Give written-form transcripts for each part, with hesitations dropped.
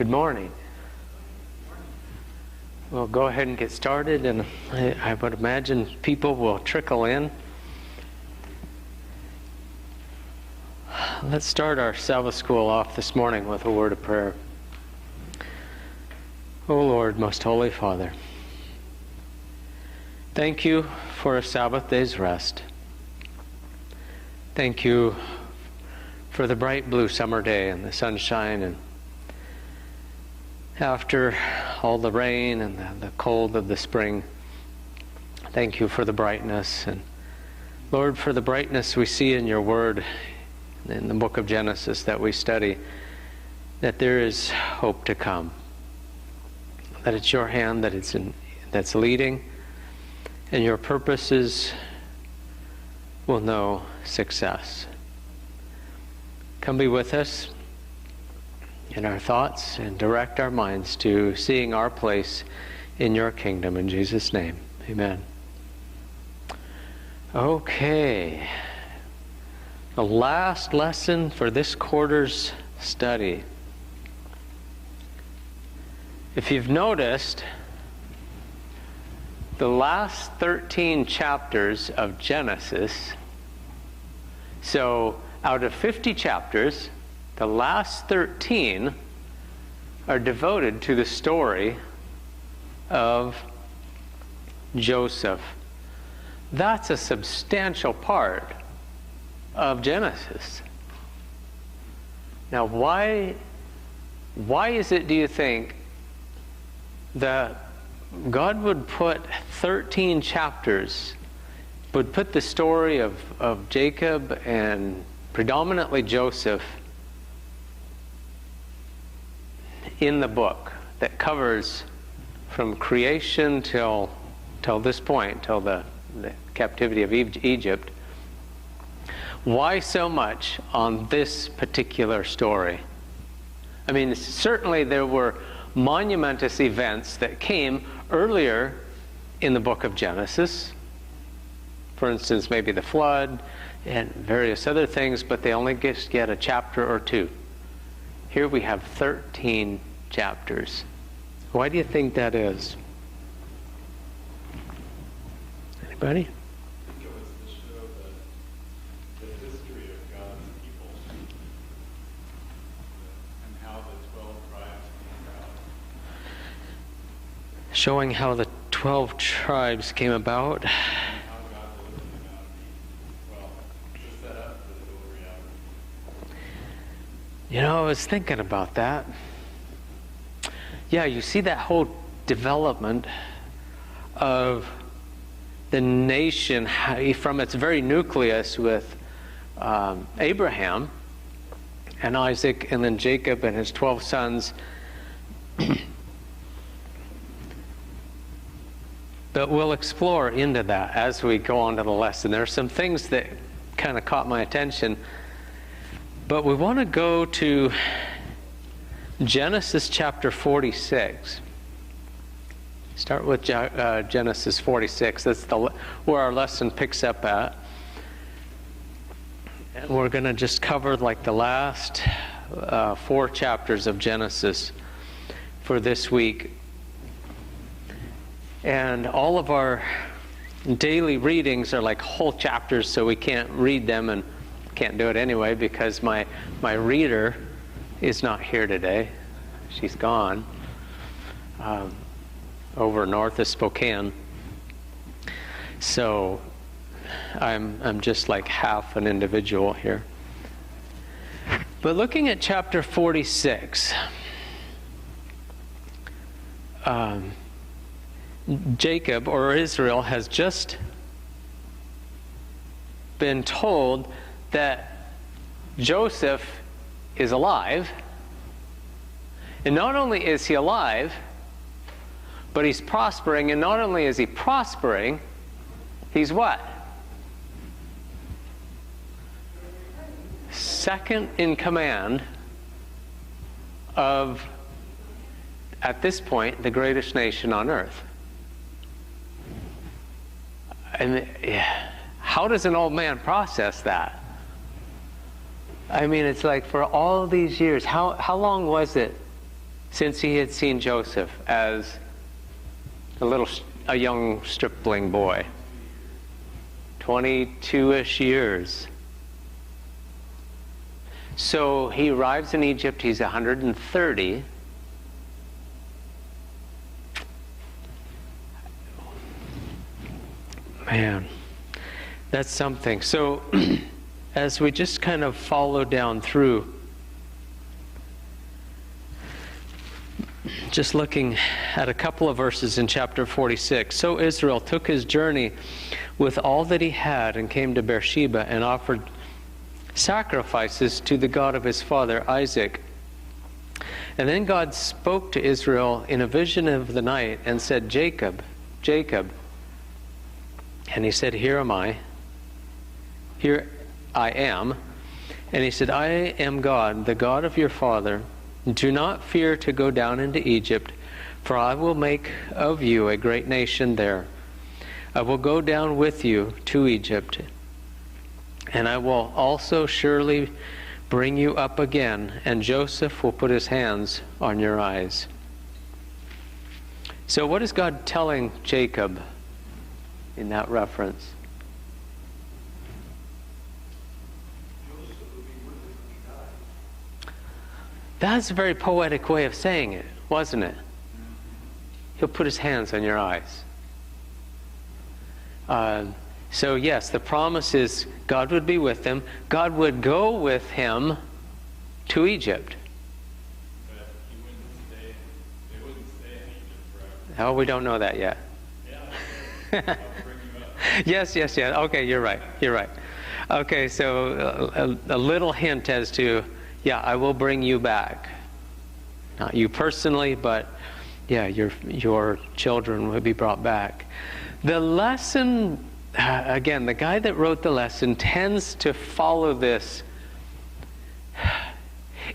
Good morning. We'll go ahead and get started, and I would imagine people will trickle in. Let's start our Sabbath school off this morning with a word of prayer. O Lord, most holy Father, thank you for a Sabbath day's rest. Thank you for the bright blue summer day and the sunshine, and after all the rain and the cold of the spring, thank you for the brightness. And Lord, for the brightness we see in your word in the book of Genesis that we study, that there is hope to come, that it's your hand that's leading, and your purposes will know success. Come be with us in our thoughts and direct our minds to seeing our place in your kingdom. In Jesus' name, amen. Okay. The last lesson for this quarter's study. If you've noticed, the last 13 chapters of Genesis, so out of 50 chapters, the last 13 are devoted to the story of Joseph. That's a substantial part of Genesis. Now, why is it, do you think, that God would put 13 chapters, would put the story of Jacob and predominantly Joseph in the book that covers from creation till this point, till the captivity of Egypt? Why so much on this particular story? I mean, certainly there were monumentous events that came earlier in the book of Genesis. For instance, maybe the flood and various other things, but they only get a chapter or two. Here we have 13 chapters. Why do you think that is? Anybody? I think it was to show the history of God's people and how the 12 tribes came about. Showing how the 12 tribes came about. And how God delivered them out of Egypt. Well, to set up the delivery out of Egypt. You know, I was thinking about that. Yeah, you see that whole development of the nation from its very nucleus with Abraham and Isaac and then Jacob and his 12 sons. But we'll explore into that as we go on to the lesson. There are some things that kind of caught my attention. But we want to go to Genesis chapter 46. Start with Genesis 46. That's where our lesson picks up at. And we're going to just cover like the last 4 chapters of Genesis for this week. And all of our daily readings are like whole chapters, so we can't read them, and can't do it anyway because my reader is not here today. She's gone over north of Spokane. So I'm just like half an individual here. But looking at chapter 46, Jacob, or Israel, has just been told that Joseph is alive. And not only is he alive, but he's prospering. And not only is he prospering, he's what? Second in command of, at this point, the greatest nation on earth. And how does an old man process that? I mean, it's like for all these years, how long was it since he had seen Joseph as a young stripling boy. 22-ish years. So he arrives in Egypt, he's 130. Man, that's something. So as we just kind of follow down through, just looking at a couple of verses in chapter 46. So Israel took his journey with all that he had and came to Beersheba and offered sacrifices to the God of his father Isaac. And then God spoke to Israel in a vision of the night and said, Jacob, Jacob. And he said, Here am I. Here I am. And he said, I am God, the God of your father. Do not fear to go down into Egypt, for I will make of you a great nation there. I will go down with you to Egypt, and I will also surely bring you up again, and Joseph will put his hands on your eyes. So what is God telling Jacob in that reference? That's a very poetic way of saying it, wasn't it? He'll put his hands on your eyes. So yes, the promise is God would be with him. God would go with him to Egypt. But they wouldn't stay in Egypt forever. Oh, we don't know that yet. Yeah, I'll bring you up. Yes. Okay, you're right. Okay, so a little hint as to, yeah, I will bring you back. Not you personally, but yeah, your children will be brought back. The lesson, again, the guy that wrote the lesson tends to follow this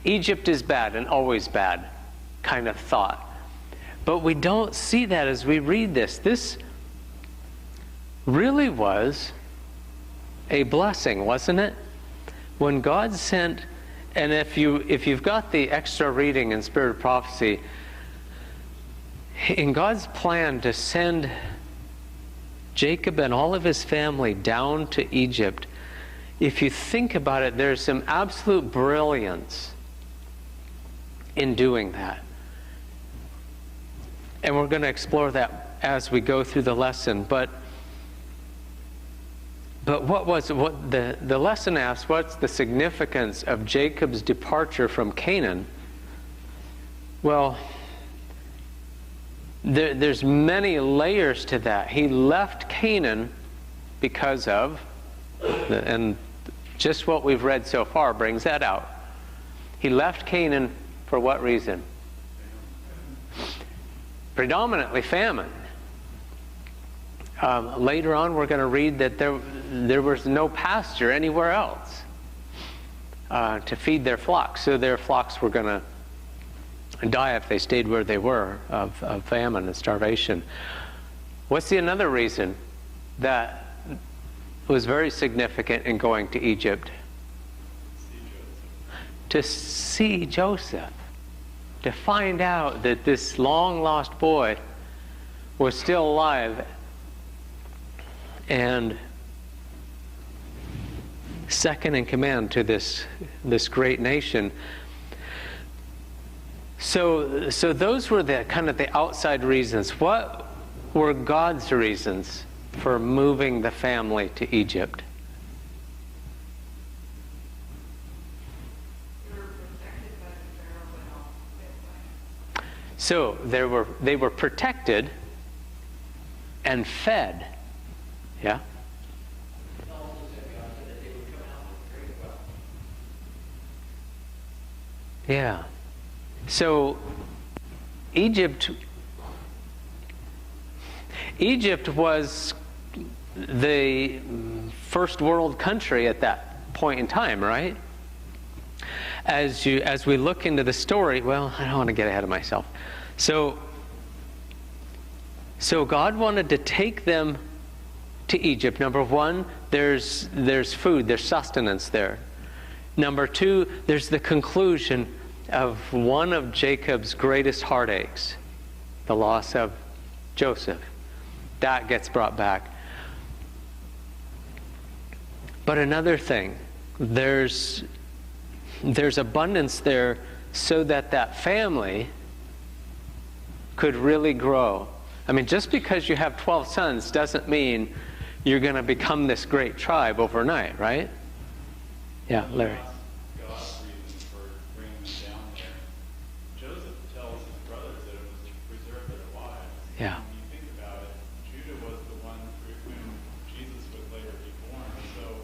Egypt is bad and always bad kind of thought. But we don't see that as we read this. This really was a blessing, wasn't it? When God sent, and if you've got the extra reading in Spirit of Prophecy, in God's plan to send Jacob and all of his family down to Egypt, if you think about it, there's some absolute brilliance in doing that. And we're going to explore that as we go through the lesson. But what the lesson asks, what's the significance of Jacob's departure from Canaan? Well, there's many layers to that. He left Canaan because of, and just what we've read so far brings that out. He left Canaan for what reason? Predominantly famine. Later on we're going to read that there was no pasture anywhere else to feed their flocks. So their flocks were going to die if they stayed where they were of famine and starvation. What's another reason that was very significant in going to Egypt? To see Joseph. To find out that this long-lost boy was still alive and second in command to this great nation. So those were the kind of the outside reasons. What were God's reasons for moving the family to Egypt? So they were protected and fed. Yeah? Yeah. So Egypt was the first world country at that point in time, right? As we look into the story, well, I don't want to get ahead of myself. So God wanted to take them to Egypt. Number one, there's food, there's sustenance there. Number two, there's the conclusion of one of Jacob's greatest heartaches, the loss of Joseph. That gets brought back. But another thing, there's abundance there so that that family could really grow. I mean, just because you have 12 sons doesn't mean you're going to become this great tribe overnight, right? Yeah, Larry. God's reason for bringing them down there. Joseph tells his brothers that it was to preserve their lives. Yeah. When you think about it, Judah was the one through whom Jesus would later be born. So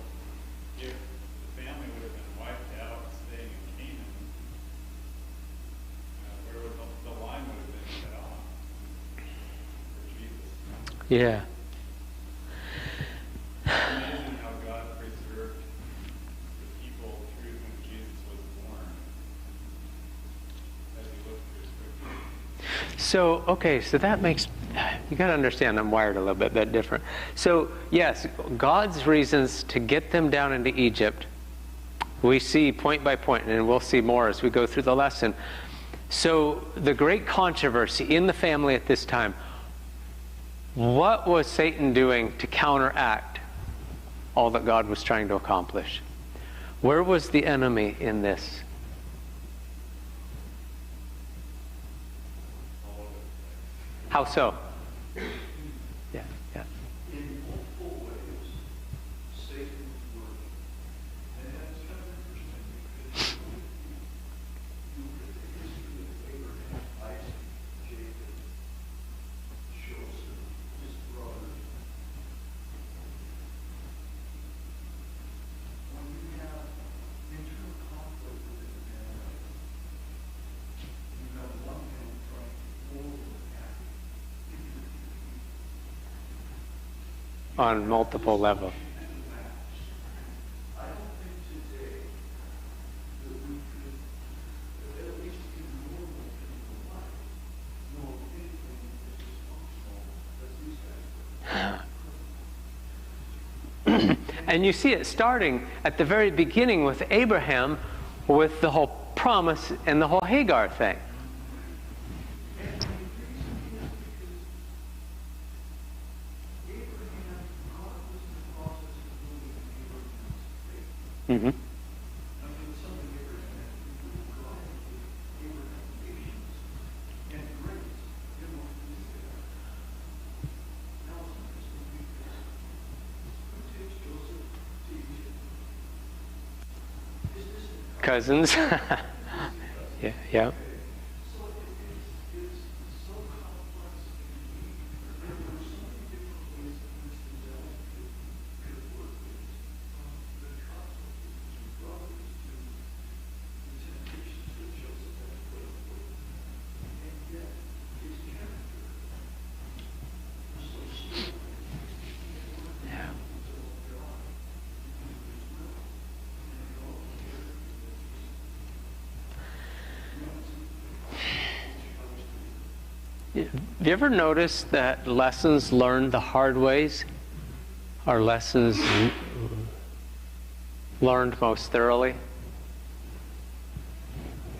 if the family would have been wiped out staying in Canaan, where would the line would have been cut off for Jesus? Yeah. It's amazing how God preserved the people through whom Jesus was born as he looked through Scripture. So, okay, so that makes, you got to understand I'm wired a little bit different. So, yes, God's reasons to get them down into Egypt, we see point by point, and we'll see more as we go through the lesson. So, the great controversy in the family at this time, what was Satan doing to counteract all that God was trying to accomplish? Where was the enemy in this? How so? Yeah, yeah. In multiple ways, Satan was working. And that's kind of interesting because you look at the history of Abraham, Isaac, Jacob, Joseph, his brothers. When you have internal conflict within a family, you have one man trying to overact. On multiple levels. I don't think today that we could, at least in normal people life, know of anything as dysfunctional as these guys were. And you see it starting at the very beginning with Abraham, with the whole promise and the whole Hagar thing. And the reason is because Abraham, God was in the process of building Abraham's faith. Mm-hmm. I mean, something Abraham had to do with God, with Abraham's patience and grace in what he did. Now it's interesting because who takes Joseph to Egypt? His distant Cousins. Yeah, yeah. So it's so complex and there were so many different ways that Mr. Zell could work this. From the conflict with his brothers to the temptations that Joseph had to put up with. And yet, his character was so stable. Yeah. Until God, into his will, and all the character that Have you ever noticed that lessons learned the hard ways are lessons learned most thoroughly?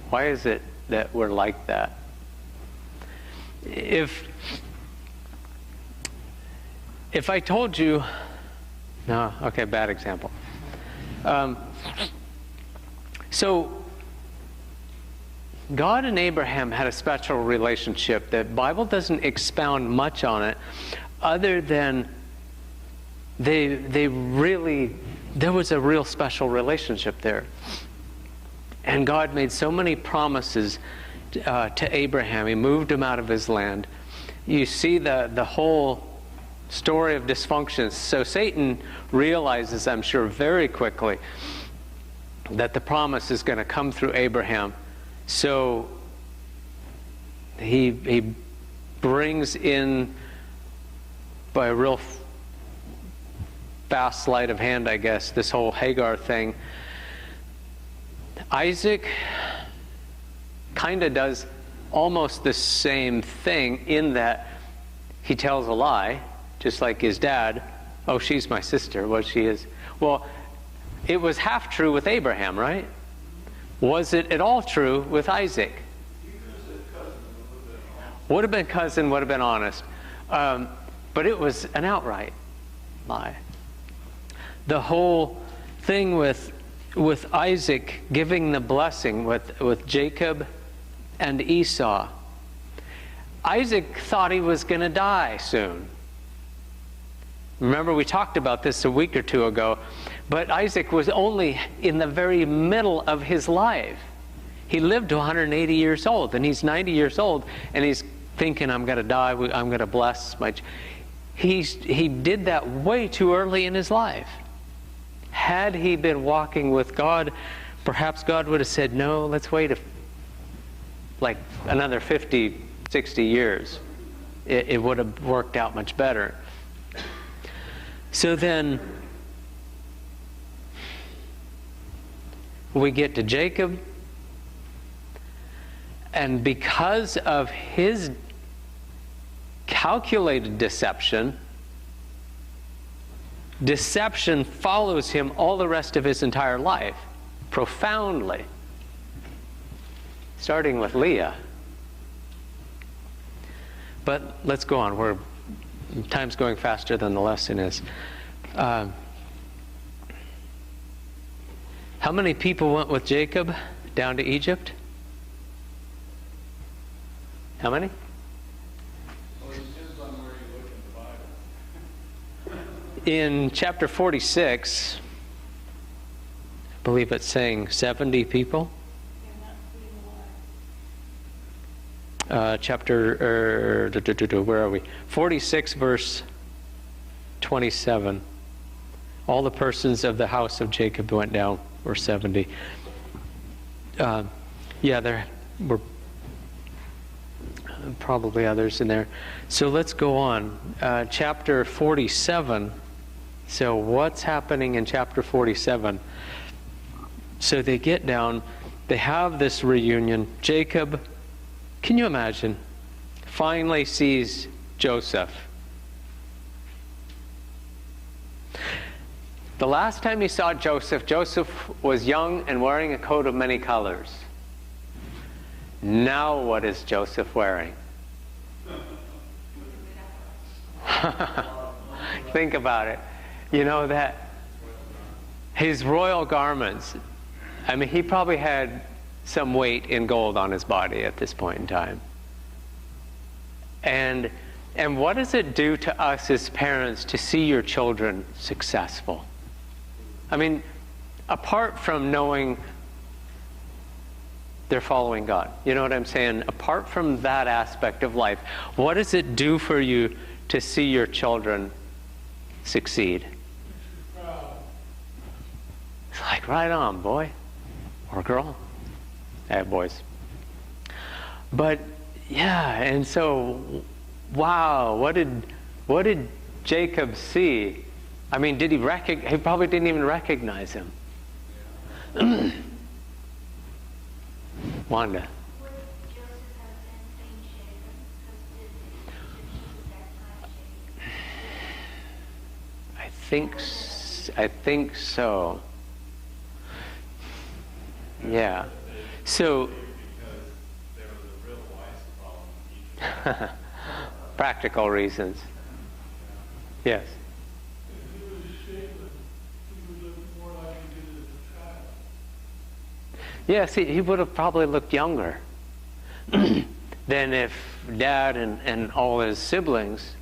Why is it that we're like that? If I told you, no, okay, bad example. So God and Abraham had a special relationship. The Bible doesn't expound much on it, other than they really, there was a real special relationship there. And God made so many promises to Abraham. He moved him out of his land. You see the whole story of dysfunction. So Satan realizes, I'm sure, very quickly that the promise is going to come through Abraham. So he brings in, by a real fast sleight of hand, I guess, this whole Hagar thing. Isaac kind of does almost the same thing in that he tells a lie, just like his dad. Oh, she's my sister. Well, she is. Well, it was half true with Abraham, right? Was it at all true with Isaac? Would have been cousin, would have been honest. But it was an outright lie. The whole thing with Isaac giving the blessing with Jacob and Esau. Isaac thought he was going to die soon. Remember, we talked about this a week or two ago, but Isaac was only in the very middle of his life. He lived to 180 years old, and he's 90 years old, and he's thinking, I'm going to die, I'm going to bless my... He did that way too early in his life. Had he been walking with God, perhaps God would have said, no, let's wait like another 50, 60 years. It would have worked out much better. So then we get to Jacob, and because of his calculated deception follows him all the rest of his entire life, profoundly. Starting with Leah. But let's go on. Time's going faster than the lesson is. How many people went with Jacob down to Egypt? How many? Well, it depends on where you look in the Bible. In chapter 46, I believe it's saying 70 people. Where are we? 46 verse 27. All the persons of the house of Jacob went down were 70. Yeah, there were probably others in there. So let's go on. Chapter 47. So what's happening in chapter 47? So they get down, they have this reunion. Jacob, can you imagine, finally sees Joseph. The last time he saw Joseph, Joseph was young and wearing a coat of many colors. Now what is Joseph wearing? Think about it. You know that his royal garments, I mean, he probably had some weight in gold on his body at this point in time. And what does it do to us as parents to see your children successful? I mean, apart from knowing they're following God, you know what I'm saying? Apart from that aspect of life, what does it do for you to see your children succeed? It's like, right on, boy or girl. I have boys. But yeah, and so, wow, what did Jacob see? I mean, did he probably didn't even recognize him. Wanda. Would Joseph have been clean shaven? Because I think so. Yeah. So Because there was a real lice problem in Egypt. practical reasons. Yes. If he was shaven, he would look more like he did as a child. Yes, he would have probably looked younger than if Dad and all his siblings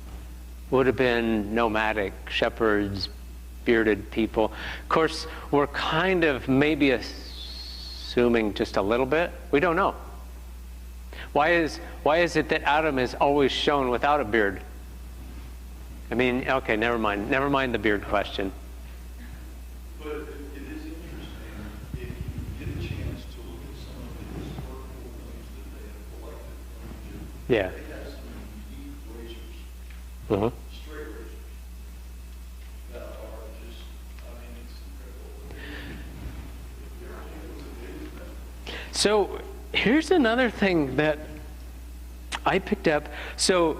would have been nomadic shepherds, bearded people. Of course, we're kind of maybe assuming just a little bit. We don't know. Why is it that Adam is always shown without a beard? I mean, okay, never mind the beard question. But it is interesting if you get a chance to look at some of the historical things that they have collected from Egypt. Yeah. They have some unique razors, Uh-huh. straight razors, that are just, I mean, it's incredible. So here's another thing that I picked up. So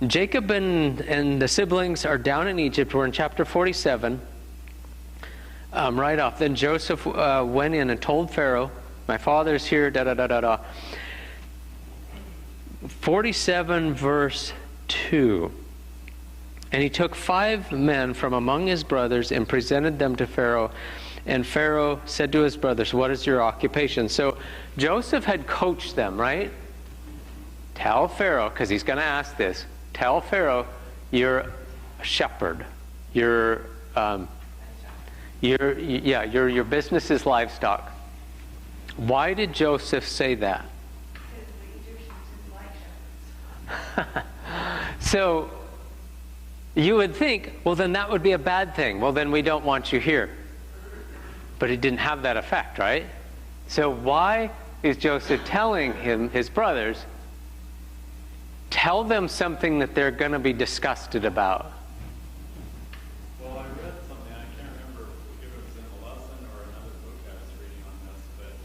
Jacob and the siblings are down in Egypt. We're in chapter 47. right off. Then Joseph went in and told Pharaoh, my father's here, da-da-da-da-da. 47 verse 2. And he took 5 men from among his brothers and presented them to Pharaoh. And Pharaoh said to his brothers, what is your occupation? So Joseph had coached them, right? Tell Pharaoh, because he's going to ask this, tell Pharaoh you're a shepherd. Your business is livestock. Why did Joseph say that? So you would think, well, then that would be a bad thing. Well, then we don't want you here. But it didn't have that effect, right? So why is Joseph telling his brothers, tell them something that they're going to be disgusted about? Well, I read something, I can't remember if it was in a lesson or another book I was reading on this, but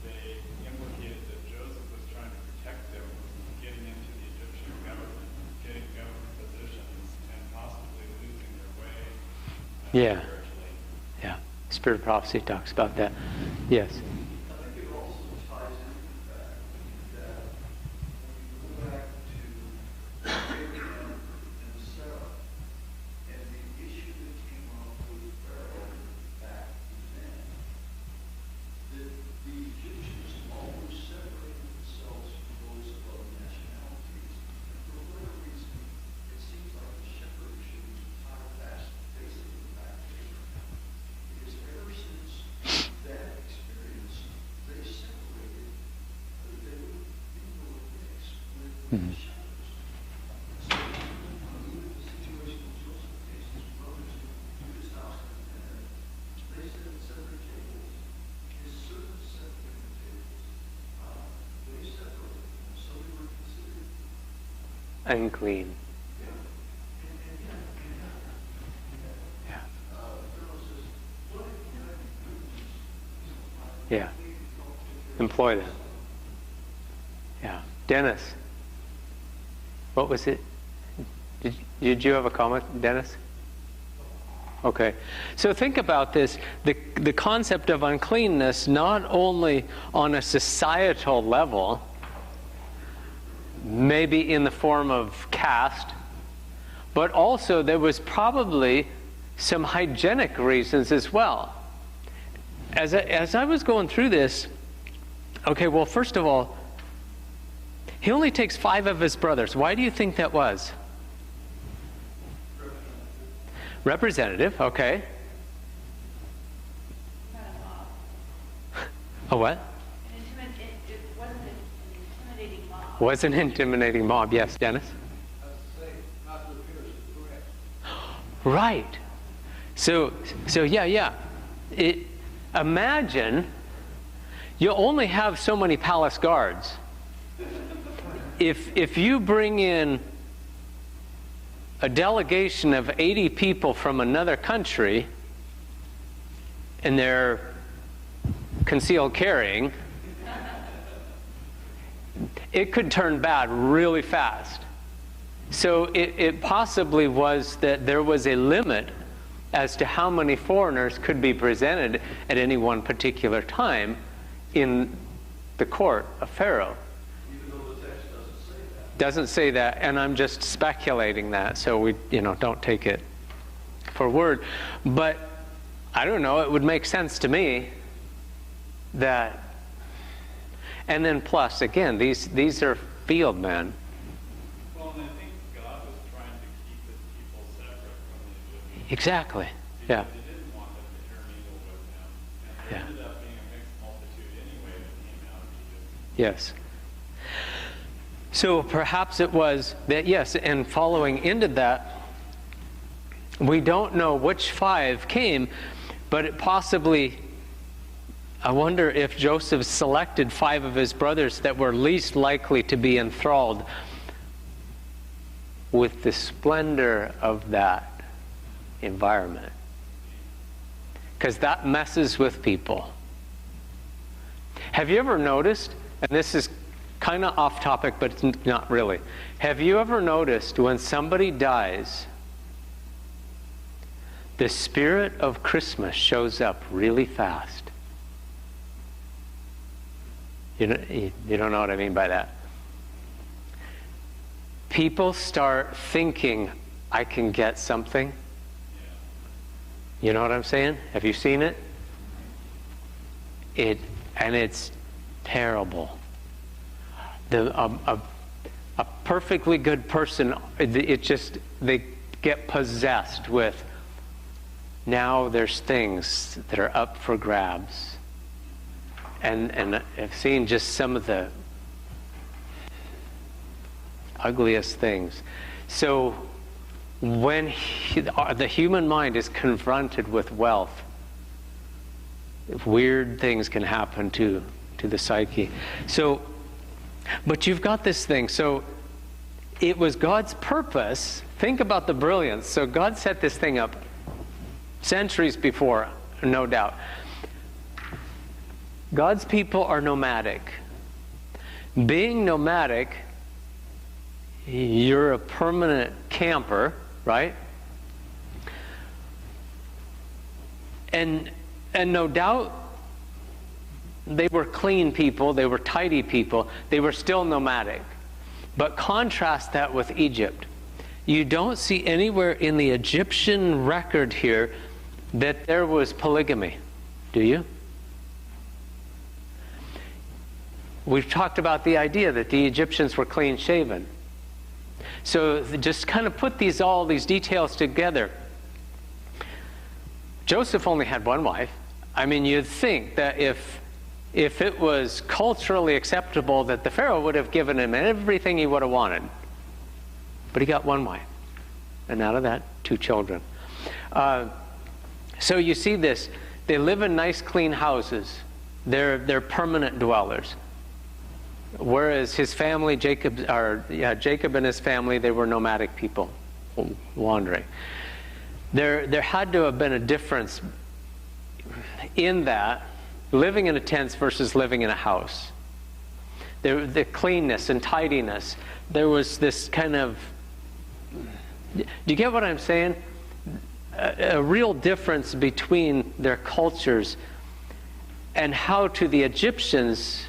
they implicated that Joseph was trying to protect them from getting into the Egyptian government, getting government positions, and possibly losing their way Yeah. spiritually. Yeah. Spirit of prophecy talks about that. Yes. I think it also ties into the fact that when you go back to Abraham and Sarah and the issue that came up with Pharaoh back then, that the Egyptians always separated themselves from those of other nationalities. And for whatever reason, it seems like the shepherd should be tied fast basically back to Abraham. Because ever since that experience, they separated, they would mingle and mix with the shepherds. So, even the situation in Joseph's case, his brothers to his house and they said at separate tables. His servants set them at tables. They separated them, so they were considered. Unclean. Yeah. Pharaoh says, what if you have goodness? Yeah. Employ them. Yeah. Dennis, what was it? Did you have a comment, Dennis? Okay. So think about this. The concept of uncleanness, not only on a societal level, maybe in the form of caste, but also there was probably some hygienic reasons as well. As I was going through this, okay, well, first of all, he only takes 5 of his brothers. Why do you think that was? Representative, okay. A what? It wasn't an intimidating mob. Was an intimidating mob. Yes, Dennis? Not to appear as correct. Right. So yeah. Imagine you only have so many palace guards. If you bring in a delegation of 80 people from another country and they're concealed carrying, it could turn bad really fast. So it possibly was that there was a limit as to how many foreigners could be presented at any one particular time in the court of Pharaoh. Even though the text doesn't say that. Doesn't say that, and I'm just speculating that, so we don't take it for word. But I don't know, it would make sense to me that, and then plus again, these are field men. Well, and I think God was trying to keep his people separate from the Egyptians. Exactly. Yeah. Because he didn't want them to intermingle with them. And there Yeah. ended up being a mixed multitude anyway that came out of Egypt. Yes. So perhaps it was that, yes, and following into that, we don't know which 5 came, but it possibly, I wonder if Joseph selected 5 of his brothers that were least likely to be enthralled with the splendor of that environment. Because that messes with people. Have you ever noticed, and this is kind of off topic, but it's not really. Have you ever noticed when somebody dies, the spirit of Christmas shows up really fast. You don't know what I mean by that. People start thinking, I can get something. You know what I'm saying? Have you seen it? And it's terrible. A perfectly good person, they get possessed with, now there's things that are up for grabs. And I've seen just some of the ugliest things. So when the human mind is confronted with wealth, weird things can happen to the psyche. So, but you've got this thing. So it was God's purpose. Think about the brilliance. So God set this thing up centuries before, no doubt. God's people are nomadic. Being nomadic, you're a permanent camper, right? And no doubt they were clean people, they were tidy people, they were still nomadic. But contrast that with Egypt. You don't see anywhere in the Egyptian record here that there was polygamy, do you? We've talked about the idea that the Egyptians were clean shaven. So just kind of put all these details together. Joseph only had one wife. I mean, you'd think that if it was culturally acceptable, that the Pharaoh would have given him everything he would have wanted. But he got one wife. And out of that, 2 children. So you see this. They live in nice, clean houses. They're permanent dwellers. Whereas his family, Jacob and his family, they were nomadic people, wandering. There had to have been a difference in that, living in a tent versus living in a house. The cleanness and tidiness. There was this kind of, do you get what I'm saying? A real difference between their cultures, and how to the Egyptians,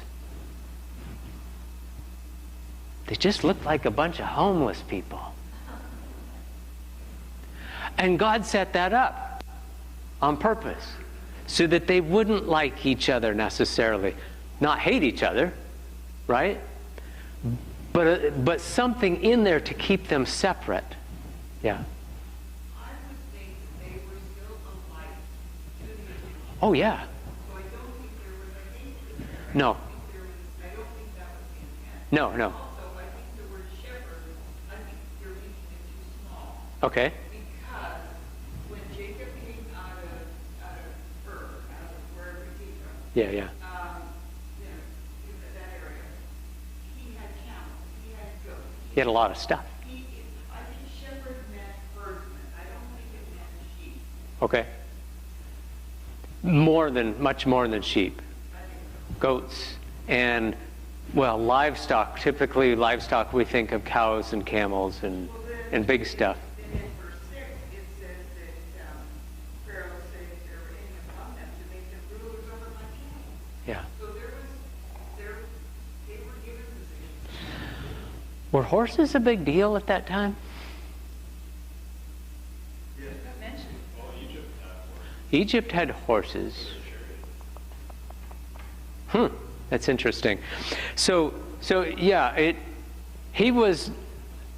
they just looked like a bunch of homeless people. And God set that up on purpose so that they wouldn't like each other necessarily. Not hate each other, right? But something in there to keep them separate. Yeah. I would think that they were still a light to the Egyptians. Oh, yeah. So I don't think there was a hatred there. No. I don't think that was the intent. No. Also, I think the word shepherd, I think you're making it too small. Okay. Because when Jacob came out of wherever he came from, Yeah. in that area, he had camels, he had goats. He had a lot of stuff. I think shepherd meant herdsman. I don't think it meant sheep. Okay. Much more than sheep. Goats and, well, livestock. Typically livestock, we think of cows and camels and big stuff. Then in verse 6, it says that Pharaoh said if there were any among them to make them rulers over my people. Yeah. So they were given positions. Were horses a big deal at that time? Not mentioned. Egypt had horses. That's interesting. So yeah,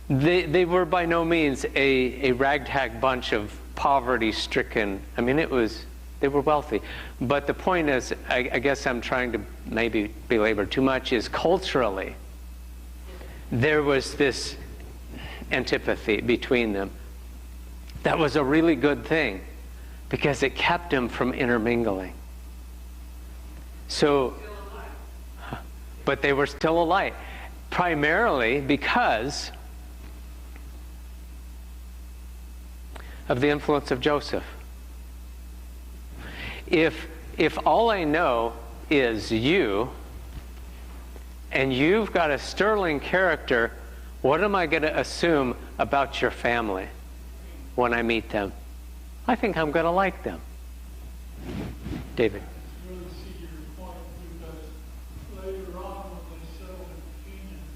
they were by no means a ragtag bunch of poverty-stricken. I mean, they were wealthy. But the point is, I guess I'm trying to maybe belabor too much, is culturally, there was this antipathy between them. That was a really good thing, because it kept them from intermingling. So, but they were still alive, primarily because of the influence of Joseph. If all I know is you, and you've got a sterling character, what am I going to assume about your family when I meet them? I think I'm going to like them. David. Really see your point, because later on when they settled in Canaan,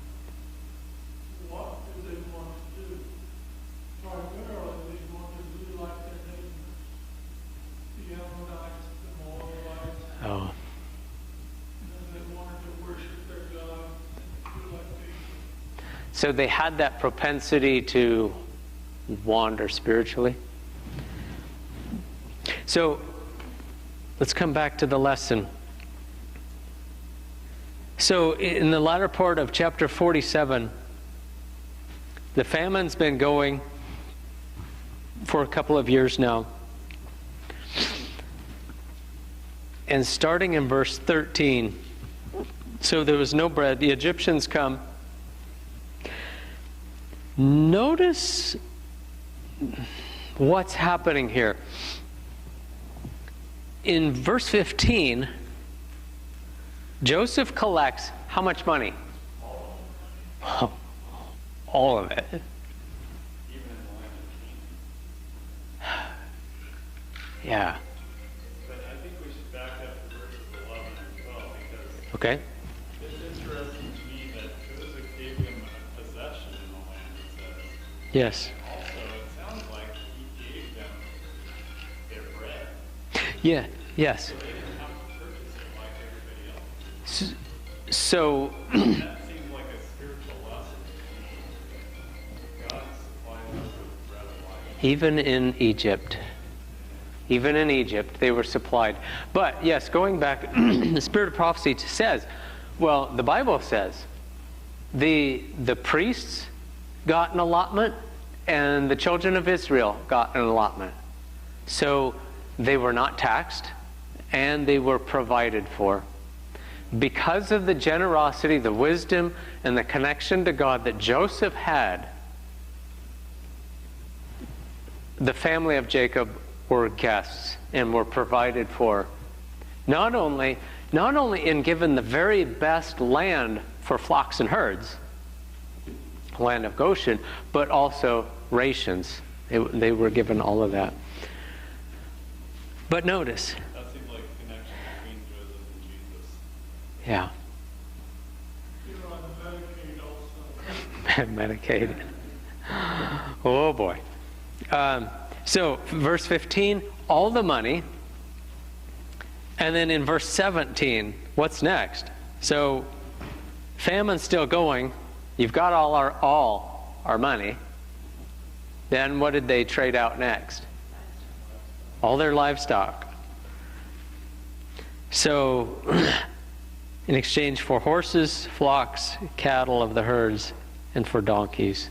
what did they want to do? Primarily, they wanted to be like their neighbors, the Ammonites, the Moabites, Oh, and they wanted to worship their God and do like they did. so they had that propensity to wander spiritually. So let's come back to the lesson. So in the latter part of chapter 47, the famine's been going for a couple of years now. And starting in verse 13, so there was no bread. The Egyptians come. Notice what's happening here. In verse 15, Joseph collects how much money? All of it. Even in the land of Canaan. Yeah. But I think we should back up to verses 11 and 12, because Okay. it's interesting to me that Joseph gave them a possession in the land, it says. Yes. Also, it sounds like he gave them their bread. Yeah. Yes. So they didn't have to purchase it like everybody else. So That seems like a spiritual lesson. God supplies us with bread of life. even in Egypt, they were supplied. But yes, going back, the spirit of prophecy says, well, the Bible says, the priests got an allotment, and the children of Israel got an allotment. So they were not taxed, and they were provided for. Because of the generosity, the wisdom, and the connection to God that Joseph had, the family of Jacob were guests and were provided for. Not only in given the very best land for flocks and herds, land of Goshen, but also rations. They were given all of that. But notice. That seems like a connection between Joseph and Jesus. Yeah. You're on Medicaid also. Medicaid. Oh boy. So verse 15, all the money. And then in verse 17, what's next? So famine's still going. You've got all our money. Then what did they trade out next? All their livestock. So in exchange for horses, flocks, cattle of the herds, and for donkeys.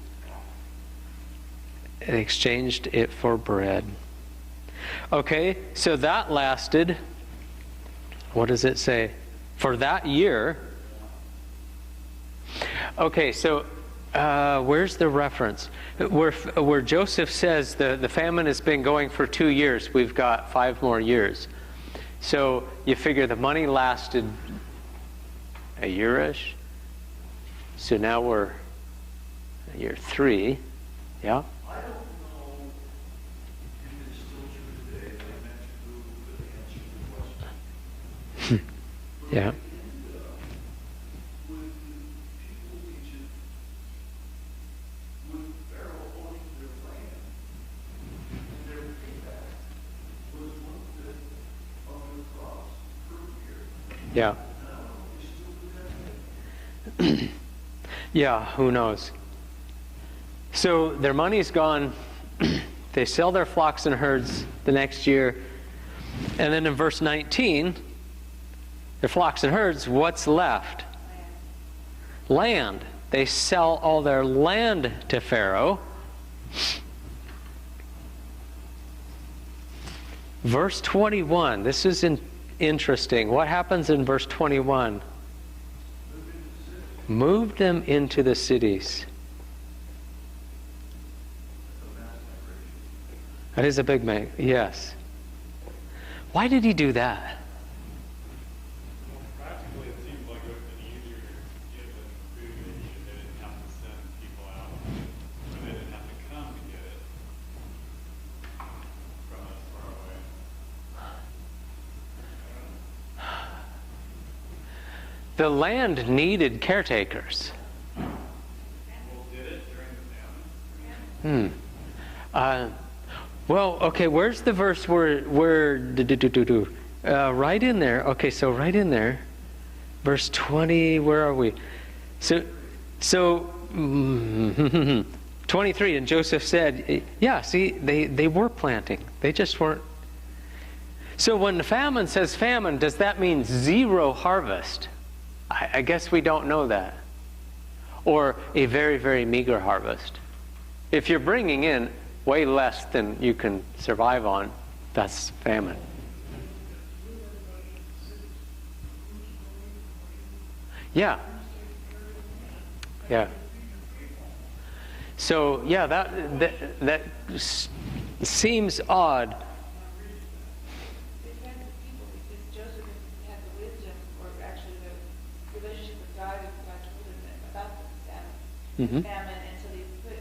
They exchanged it for bread. Okay, so that lasted, what does it say? For that year. Okay, so where's the reference? Where Joseph says the famine has been going for 2 years. We've got 5 more years. So you figure the money lasted a year-ish. So now we're year 3. Yeah? I don't know if it's still true today, but I mentioned Google could answer the question. Yeah. With the people of Egypt, with Pharaoh owning their land, and their payback was 1/5 of their crops per year. Yeah. I don't know if they still do that. Yeah, who knows? So their money's gone. They sell their flocks and herds the next year. And then in verse 19, their flocks and herds, what's left? Land. They sell all their land to Pharaoh. Verse 21, this is interesting. What happens in verse 21? Moved them into the cities. That is a big man. Yes. Why did he do that? Well, practically, it seems like it would have been easier to give them food if they didn't have to send people out, or they didn't have to come to get it from a The land needed caretakers. Well, did it during the famine? Well, okay, where's the verse where right in there. Okay, so right in there. Verse 20, where are we? So 23, and Joseph said, yeah, see, they were planting. They just weren't. So when the famine says famine, does that mean zero harvest? I guess we don't know that. Or a very, very meager harvest. If you're bringing in way less than you can survive on, that's famine. Yeah. Yeah. So, yeah, that seems odd. It had the people, because Joseph had the wisdom, or actually the relationship with God, and God told him about the famine, and so they put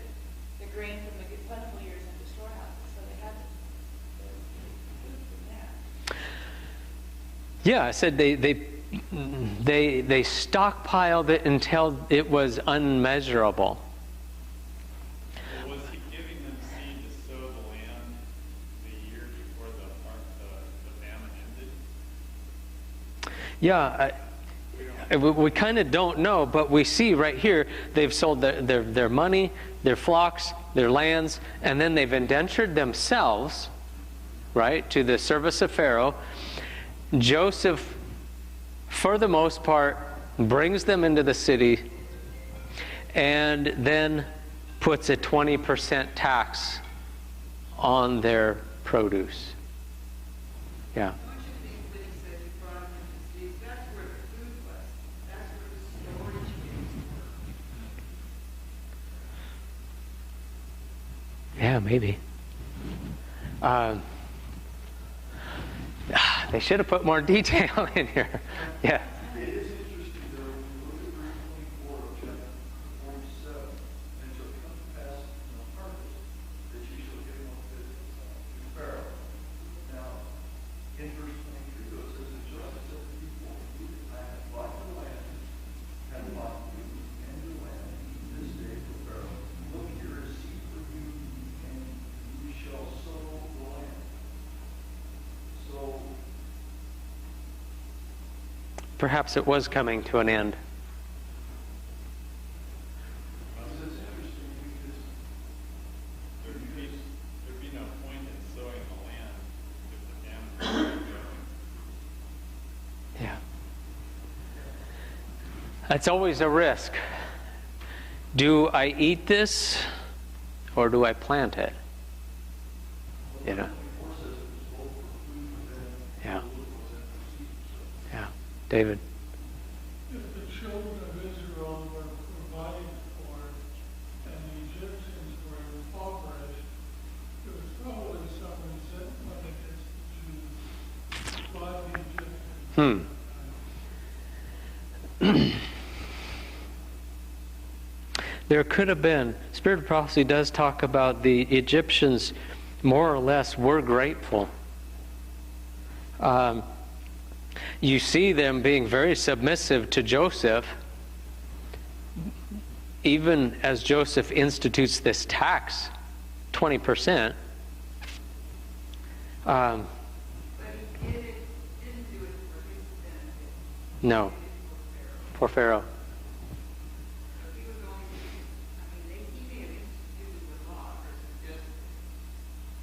the grain from the plentiful years into storehouses, so they had the food from that. Yeah, I said they stockpiled it until it was unmeasurable. Well, was he giving them seed to sow the land the year before the famine ended? Yeah, we kind of don't know, but we see right here they've sold their money, their flocks, their lands, and then they've indentured themselves, right, to the service of Pharaoh. Joseph, for the most part, brings them into the city and then puts a 20% tax on their produce. Yeah. Don't you think when he said he brought them into cities, that's where the food was. That's where the storage units were. Yeah, maybe. They should have put more detail in here. Yeah. It is interesting, though, when you look at verse 24 of chapter 47, and it shall come to pass in the harvest that ye shall give up to Pharaoh. Now, in verse 23, though, it says, and Joseph said to the people, I have bought the land, have bought you and your land this day for Pharaoh. Look, here is seed for you, and you shall sow the land. So, Perhaps it was coming to an end. it's interesting because There'd be no point in sowing the land if the famine was going. Yeah. That's always a risk. Do I eat this or do I plant it? You know? Yeah. Yeah. David. If the children of Israel were provided for and the Egyptians were impoverished, it was probably someone sent money against the Jews by the Egyptians. There could have been, Spirit of Prophecy does talk about the Egyptians more or less were grateful. You see them being very submissive to Joseph, even as Joseph institutes this tax, 20%. But he didn't do it for his benefit. No, for Pharaoh. So he was only, he may have instituted the law or suggested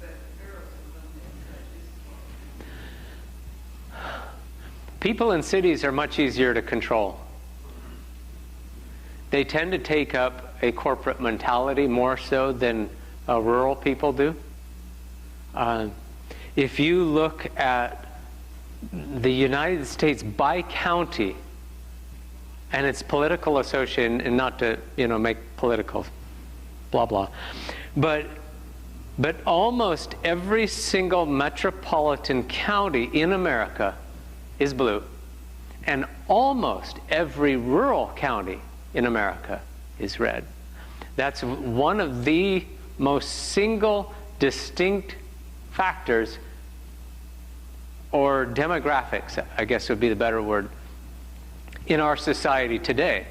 it, but Pharaoh's the one that said this law. People in cities are much easier to control. They tend to take up a corporate mentality more so than rural people do. If you look at the United States by county and its political association, and not to make political blah blah, but almost every single metropolitan county in America is blue, and almost every rural county in America is red. That's one of the most single distinct factors, or demographics, I guess would be the better word, in our society today.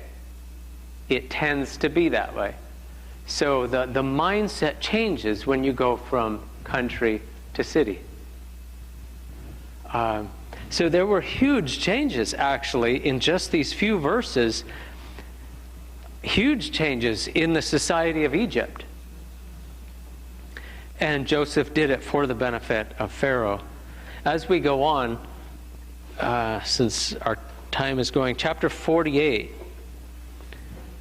It tends to be that way. So the mindset changes when you go from country to city. So there were huge changes, actually, in just these few verses. Huge changes in the society of Egypt. And Joseph did it for the benefit of Pharaoh. As we go on, since our time is going, chapter 48.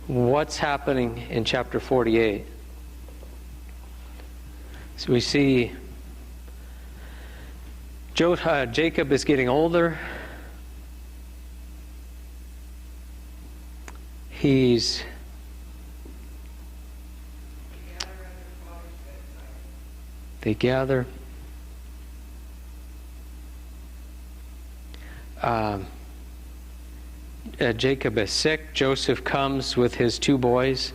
What's happening in chapter 48? So we see Jacob is getting older. They gather. Jacob is sick. Joseph comes with his 2 boys.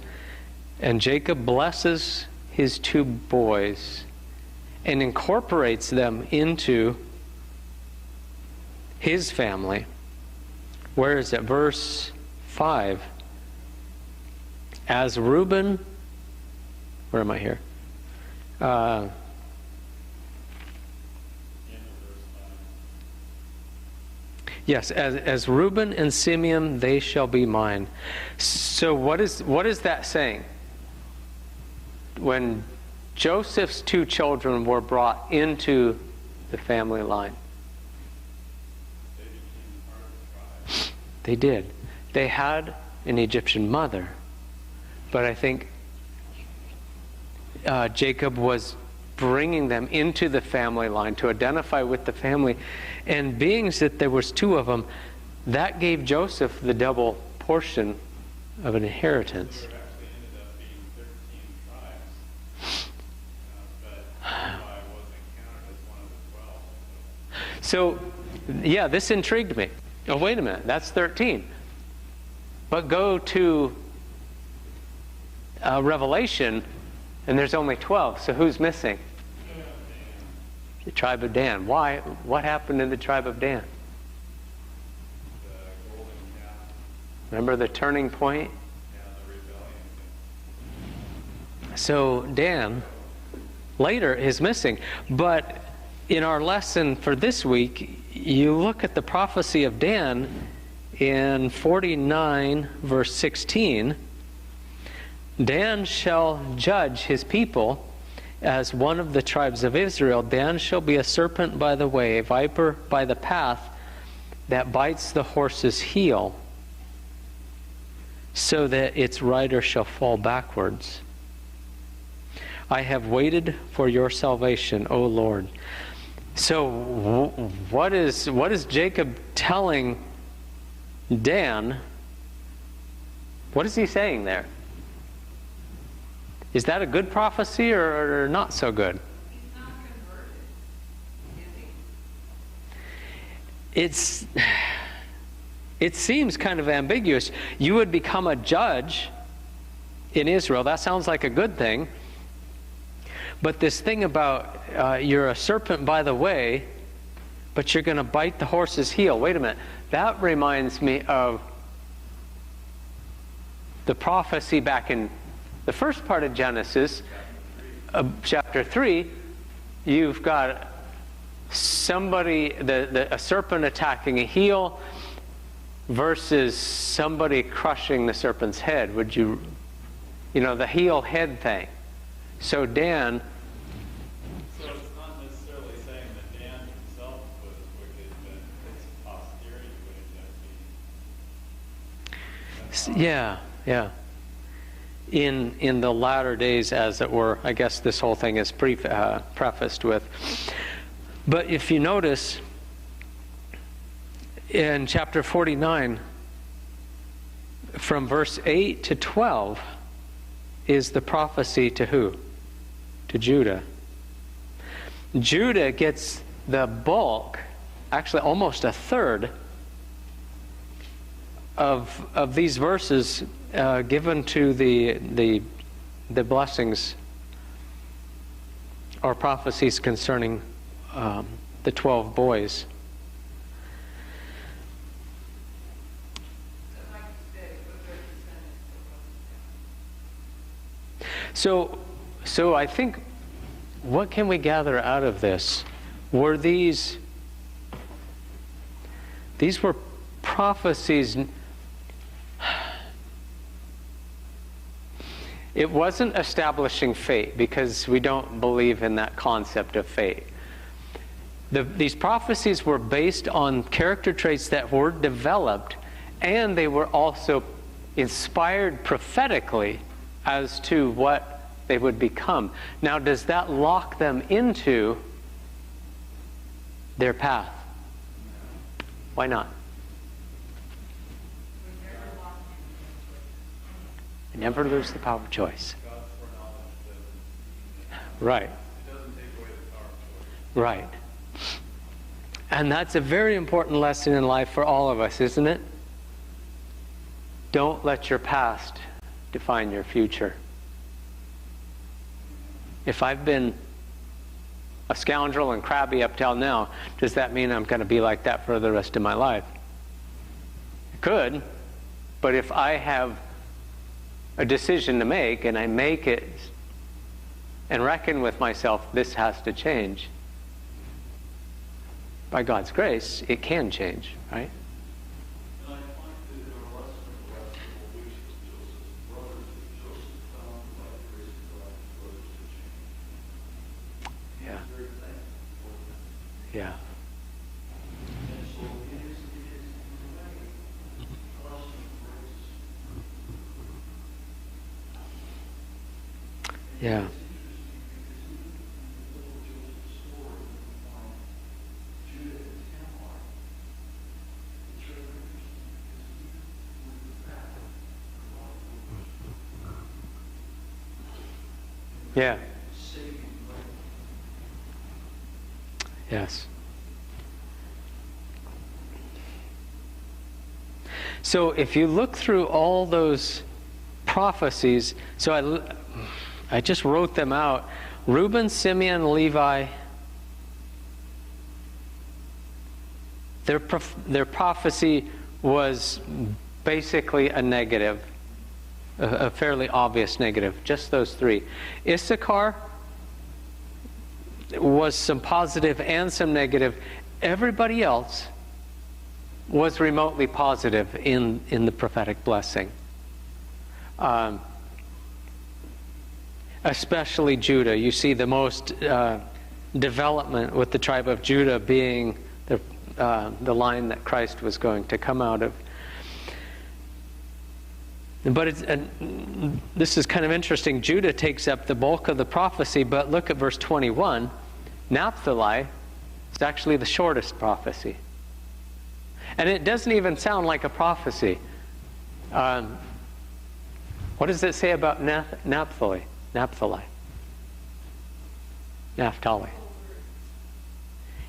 And Jacob blesses his 2 boys and incorporates them into his family. Where is it? Verse 5. As Reuben, where am I here? Yes, as Reuben and Simeon, they shall be mine. So what is that saying? When Joseph's 2 children were brought into the family line, they did. They had an Egyptian mother, but I think Jacob was bringing them into the family line to identify with the family. And being that there was 2 of them, that gave Joseph the double portion of an inheritance. There actually ended up being 13 tribes, but Levi wasn't counted as one of the 12. So, yeah, this intrigued me. Oh, wait a minute, that's 13. But go to Revelation, and there's only 12. So who's missing? The tribe of Dan. Why? What happened in the tribe of Dan? The golden calf, Remember the turning point? the rebellion. So Dan later is missing. But in our lesson for this week, you look at the prophecy of Dan in 49 verse 16. Dan shall judge his people as one of the tribes of Israel. Dan shall be a serpent by the way, a viper by the path, that bites the horse's heel, so that its rider shall fall backwards. I have waited for your salvation, O Lord. So what is Jacob telling Dan? What is he saying there? Is that a good prophecy or not so good? He's not converted, is he? It seems kind of ambiguous. You would become a judge in Israel. That sounds like a good thing. But this thing about you're a serpent by the way, but you're going to bite the horse's heel. Wait a minute. That reminds me of the prophecy back in the first part of Genesis, chapter 3. You've got somebody, a serpent attacking a heel versus somebody crushing the serpent's head. Would you know, the heel head thing. So Dan. So it's not necessarily saying that Dan himself was wicked, but his posterity would end up being. Yeah. In the latter days, as it were, I guess this whole thing is prefaced with. But if you notice, in chapter 49, from verse 8 to 12, is the prophecy to who? To Judah. Judah gets the bulk, actually almost a third, of these verses given to the blessings or prophecies concerning the 12 boys. So I think, what can we gather out of this? Were these were prophecies. It wasn't establishing fate, because we don't believe in that concept of fate. These prophecies were based on character traits that were developed, and they were also inspired prophetically as to what they would become. Now, does that lock them into their path? Why not? Never lose the power of choice. God's foreknowledge doesn't mean that Right. it doesn't take away the power of choice. Right. And that's a very important lesson in life for all of us, isn't it? Don't let your past define your future. If I've been a scoundrel and crabby up till now, does that mean I'm going to be like that for the rest of my life? It could, but if I have a decision to make, and I make it and reckon with myself, this has to change, by God's grace, it can change, right? And I find that in our lesson of the last couple of weeks with Joseph's brothers, that Joseph found by the grace of God his brothers to change. Yeah. He's very thankful for that. Yeah. And so it is in a way, a lesson of grace. Yeah. It's interesting because even in the middle of Joseph's story, we find Judah and Tamar. It's really interesting because even with the fact that a lot of Yeah. saving money, Yes. So if you look through all those prophecies, so I just wrote them out. Reuben, Simeon, Levi, their prophecy was basically a negative, a fairly obvious negative, just those three. Issachar was some positive and some negative. Everybody else was remotely positive in the prophetic blessing. Especially Judah. You see the most development with the tribe of Judah being the line that Christ was going to come out of. But this is kind of interesting. Judah takes up the bulk of the prophecy, but look at verse 21. Naphtali is actually the shortest prophecy. And it doesn't even sound like a prophecy. What does it say about Naphtali? Naphtali.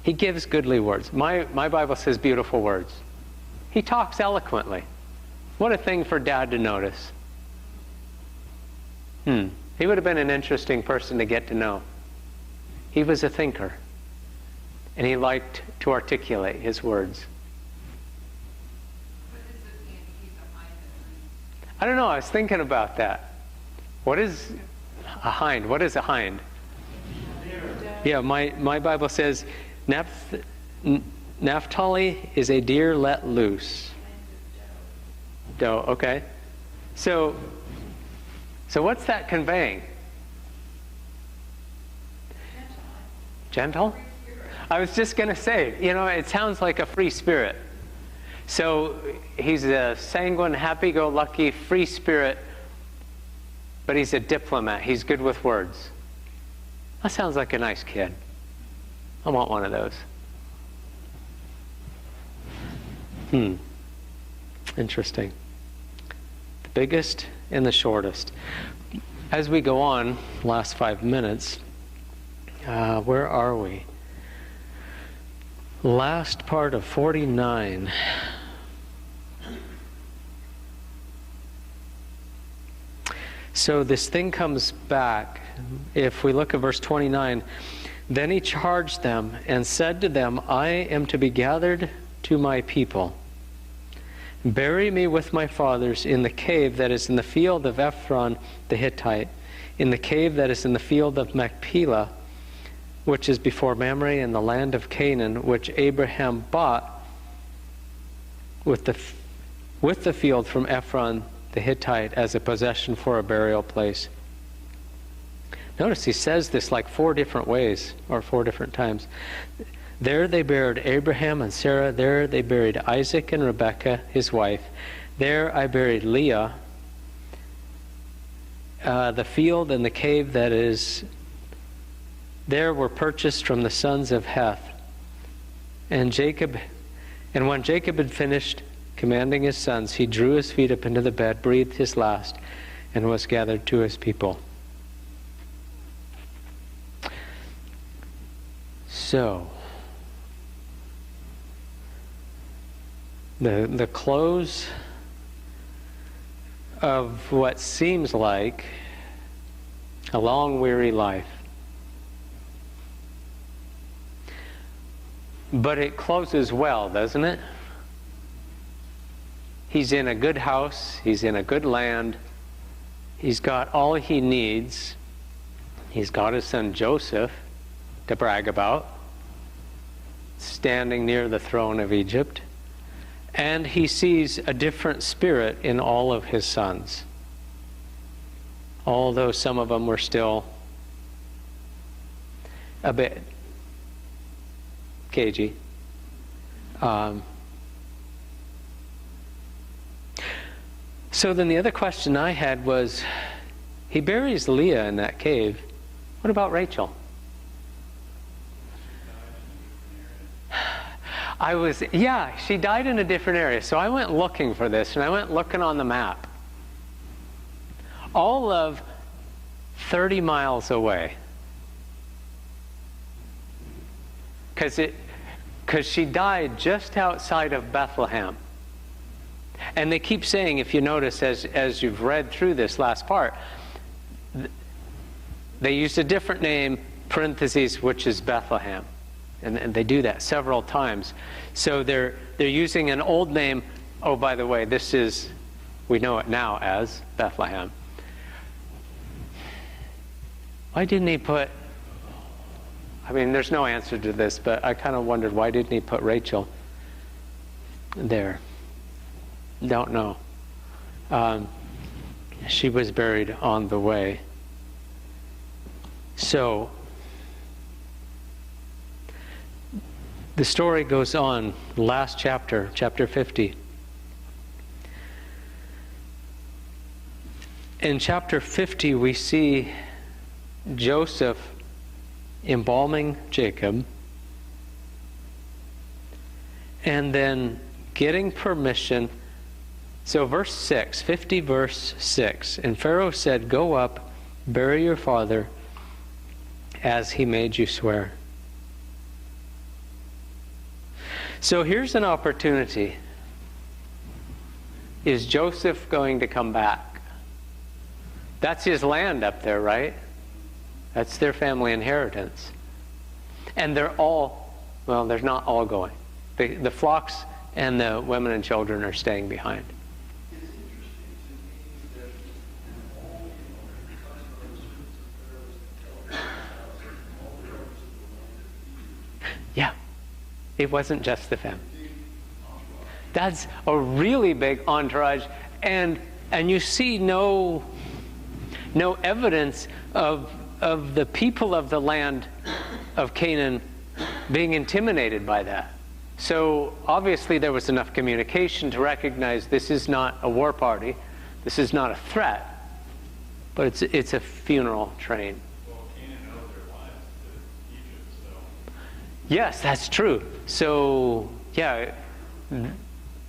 He gives goodly words. My Bible says beautiful words. He talks eloquently. What a thing for Dad to notice. He would have been an interesting person to get to know. He was a thinker. And he liked to articulate his words. What does it mean to keep a hind in? I don't know. I was thinking about that. What is a hind? What is a hind? Yeah, my Bible says Naphtali is a deer let loose. Doe, okay. So what's that conveying? Gentle? I was just going to say, it sounds like a free spirit. So he's a sanguine, happy-go-lucky, free spirit, but he's a diplomat. He's good with words. That sounds like a nice kid. I want one of those. Interesting. The biggest and the shortest. As we go on, last 5 minutes, where are we? Last part of 49. So this thing comes back. If we look at verse 29, then he charged them and said to them, I am to be gathered to my people. Bury me with my fathers in the cave that is in the field of Ephron the Hittite, in the cave that is in the field of Machpelah, which is before Mamre in the land of Canaan, which Abraham bought with the field from Ephron the Hittite as a possession for a burial place. Notice he says this like 4 different ways, or 4 different times. There they buried Abraham and Sarah. There they buried Isaac and Rebekah, his wife. There I buried Leah. The field and the cave that is there were purchased from the sons of Heth. And when Jacob had finished commanding his sons, he drew his feet up into the bed, breathed his last, and was gathered to his people. So, the close of what seems like a long, weary life. But it closes well, doesn't it? He's in a good house. He's in a good land. He's got all he needs. He's got his son Joseph to brag about, standing near the throne of Egypt. And he sees a different spirit in all of his sons. Although some of them were still a bit cagey. So then the other question I had was, he buries Leah in that cave. What about Rachel? She died in a different area. So I went looking for this, and I went looking on the map. All of 30 miles away. Because she died just outside of Bethlehem. And they keep saying, if you notice, as you've read through this last part, they used a different name, parentheses, which is Bethlehem. And they do that several times. So they're using an old name. Oh, by the way, we know it now as Bethlehem. Why didn't he put, there's no answer to this, but I kind of wondered, why didn't he put Rachel there? Don't know. She was buried on the way. So, the story goes on, last chapter, chapter 50. In chapter 50, we see Joseph embalming Jacob, and then getting permission. So verse 6, 50 verse 6, and Pharaoh said, "Go up, bury your father, as he made you swear." So here's an opportunity. Is Joseph going to come back? That's his land up there, right? That's their family inheritance. And they're not all going. The flocks and the women and children are staying behind. It's interesting to me that in all the Yeah. It wasn't just the family. That's a really big entourage, and you see no evidence of the people of the land of Canaan being intimidated by that. So obviously there was enough communication to recognize this is not a war party, this is not a threat, but it's a funeral train. Well, Canaan owed their lives to Egypt, so. Yes, that's true. So, yeah,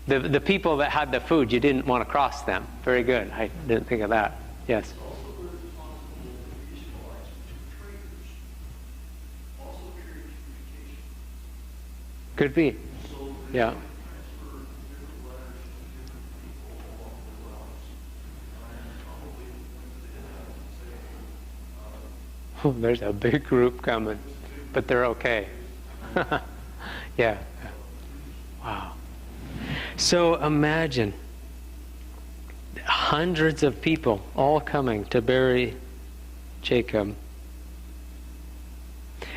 the people that had the food, you didn't want to cross them. Very good. I didn't think of that. Yes. also very responsible that the Ishmaelites, the two traders, also carried communication. Could be. So they Yeah. transferred different letters to different people along the routes. And probably went to the Hittites and say, Oh, there's a big group coming, but they're okay. Yeah. Wow. So imagine hundreds of people all coming to bury Jacob.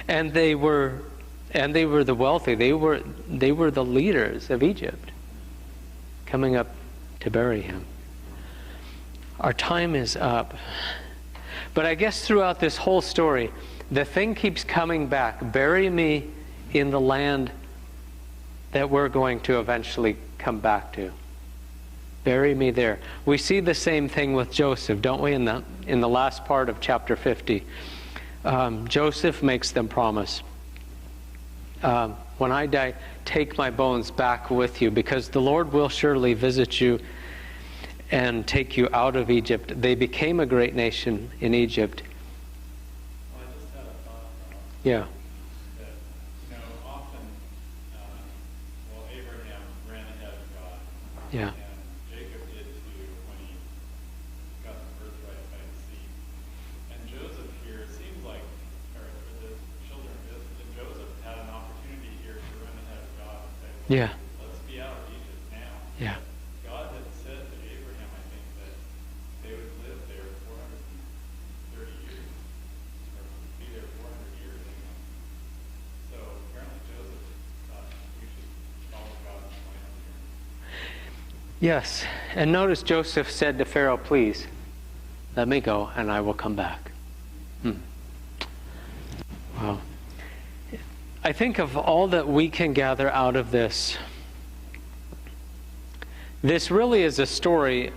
And they were the wealthy. They were the leaders of Egypt coming up to bury him. Our time is up. But I guess throughout this whole story, the thing keeps coming back. Bury me in the land that we're going to eventually come back to. Bury me there. We see the same thing with Joseph, don't we? In the last part of chapter 50, Joseph makes them promise. When I die, take my bones back with you, because the Lord will surely visit you and take you out of Egypt. They became a great nation in Egypt. Well, I just had a thought about Yeah. that, often, Abraham ran ahead of God. Yeah. And Jacob did too when he got the birthright by the seed. And Joseph here, it seems like, or the children of Israel, Joseph had an opportunity here to run ahead of God and say, Yeah. let's be out of Egypt now. Yeah. God had said to Abraham, I think, that they would live there 430 years, or be there 400 years. So apparently Joseph thought we should follow God's plan here. Yes. And notice Joseph said to Pharaoh, please, let me go and I will come back. Wow. I think of all that we can gather out of this. This really is a story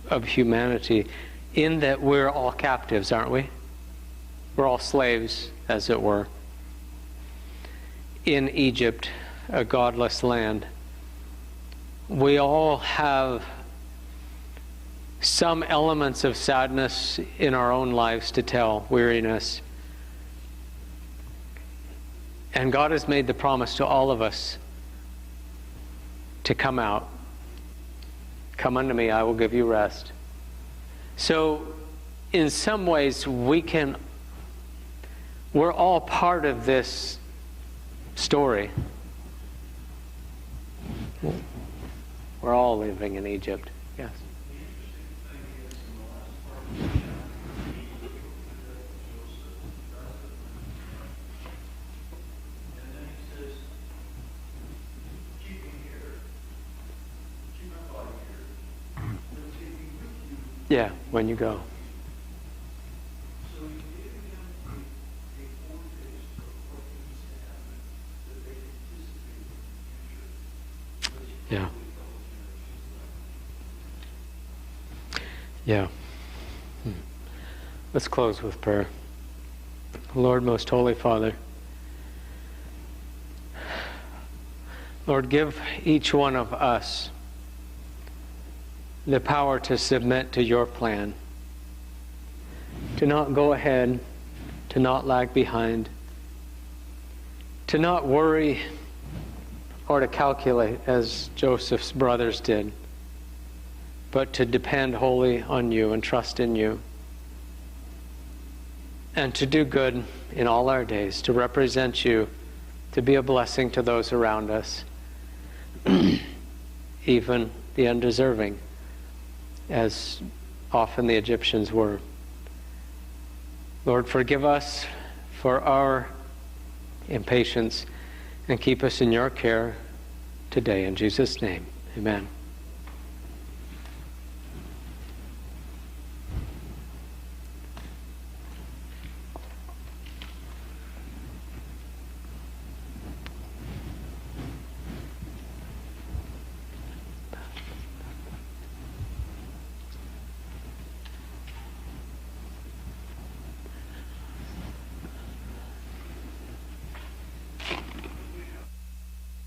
of humanity in that we're all captives, aren't we? We're all slaves, as it were, in Egypt, a godless land. We all have some elements of sadness in our own lives to tell, weariness. And God has made the promise to all of us to come out. Come unto me, I will give you rest. So, in some ways, we're all part of this story. We're all living in Egypt. Yes. Yeah, when you go. So he gave them a foretaste of what needs to happen, that they could anticipate in the future. Yeah. Yeah. Let's close with prayer. Lord, most holy Father, Lord, give each one of us the power to submit to your plan, to not go ahead, to not lag behind, to not worry or to calculate as Joseph's brothers did, but to depend wholly on you and trust in you, and to do good in all our days, to represent you, to be a blessing to those around us, even the undeserving, as often the Egyptians were. Lord, forgive us for our impatience and keep us in your care today. In Jesus' name, amen.